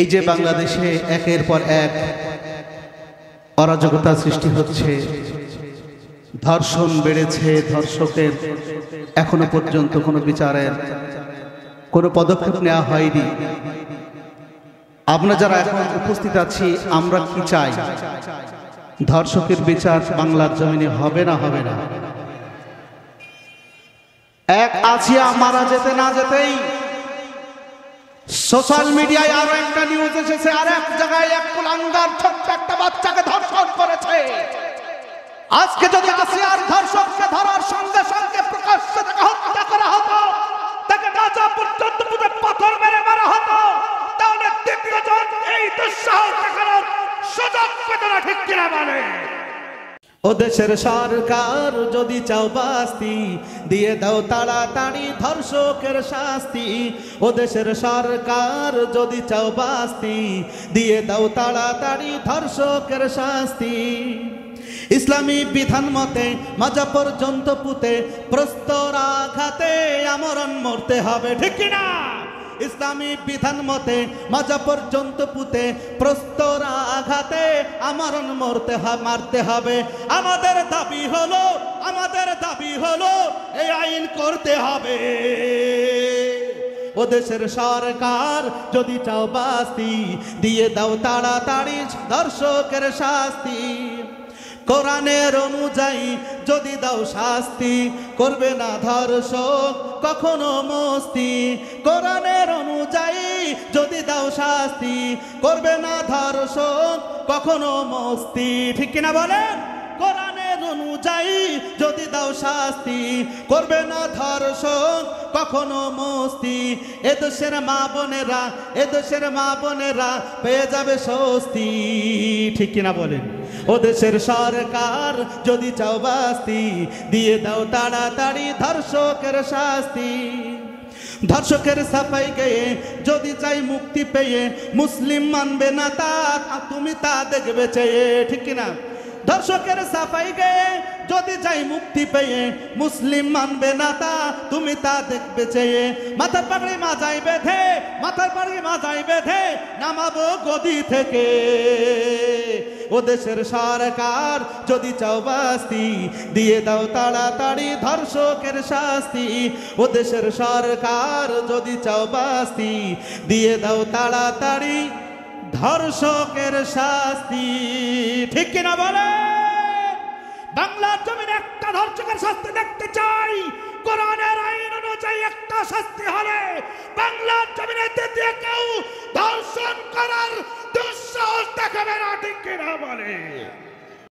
এই যে বাংলাদেশে একের পর এক অরাজকতা সৃষ্টি হচ্ছে, ধর্ষণ বেড়েছে, ধর্ষকের এখনো পর্যন্ত কোনো বিচারের কোনো পদক্ষেপ নেওয়া হয়নি। আমরা যারা এখন উপস্থিত আছি, আমরা কি চাই? ধর্ষকের বিচার বাংলার জমিনে হবে না হবে না? এক আসিয়া মারা যেতে না যেতেই সোশ্যাল মিডিয়ায় আরো একটা নিউজ এসেছে, আর এক জায়গায় এক কুলাঙ্গার ছোট্ট একটা বাচ্চাকে ধর্ষণ করেছে। আজকে যদি আসিয়ার ধর্ষককে ধরার সঙ্গে সঙ্গে প্রকাশ্যে তাকে হত্যা করা হতো, তাকে গাজা পর্যন্ত পাথর মেরে মারা হতো, তাহলে দ্বিতীয় জন এই দুঃসাহস দেখানোর সুযোগ পেত না, ঠিক কিনা বলে? ও দেশের সরকার যদি চাও বাস্তি, দিয়ে দাও তাড়াতাড়ি ধর্ষকের শাস্তি। ও দেশের সরকার যদি চাও বাস্তি, দিয়ে দাও তাড়াতাড়ি ধর্ষকের শাস্তি। ইসলামী বিধান মতে মাজা পর্যন্ত পুঁতে প্রস্তর আঘাতে আমরণ মরতে হবে, ঠিক কিনা? ইসলামী বিধান মতে মাজা পর্যন্ত পুঁতে প্রস্তর আঘাতে আমরণ মারতে হবে। আমাদের দাবি হলো এই আইন করতে হবে। ও দেশের সরকার যদি চাও বাস্তি, দিয়ে দাও তাড়াতাড়ি ধর্ষকের শাস্তি। কোরআনের অনুযায়ী যদি দাও শাস্তি, করবে না ধর্ষক কখনো মস্তি। কোরআনের অনুযায়ী যদি দাও শাস্তি, করবে না ধর্ষক কখনো মস্তি, ঠিক কিনা বলেন? কোরআনের অনুযায়ী যদি দাও শাস্তি, করবে না ধর্ষক কখনো মস্তি। এদেশের মা বোনেরা পেয়ে যাবে স্বস্তি, ঠিক কিনা বলেন? ও দেশের সরকার যদি চাও বাস্তি, দিয়ে দাও তাড়াতাড়ি ধর্ষকের শাস্তি। ধর্ষকের সাফাই গেয়ে যদি চাই মুক্তি পেয়ে, মুসলিম মানবে না তা তুমি তা দেখবে চেয়ে, ঠিক কিনা? ধর্ষকের সাফাই গেয়ে যদি চাই মুক্তি পেয়ে, মুসলিম মানবে না তা তুমি তা দেখবে চেয়ে। মাথার পাগড়ি মাথায় বেঁধে নামাবো গদি থেকে। ও দেশের সরকার যদি চাও বাস্তি, দিয়ে দাও তাড়াতাড়ি ধর্ষকের শাস্তি। ও দেশের সরকার যদি চাও বাস্তি, দিয়ে দাও তাড়াতাড়ি ধর্ষকের শাস্তি, ঠিক কিনা বলে? বাংলার জমিনে একটা ধর্ষকের শাস্তি দেখতে চাই। কোরআনের আইন অনুযায়ী একটা শাস্তি হলে বাংলার জমিনে দ্বিতীয় কেউ ধর্ষণ করার দুঃসাহস দেখাবে না, ঠিক কিনা বলে?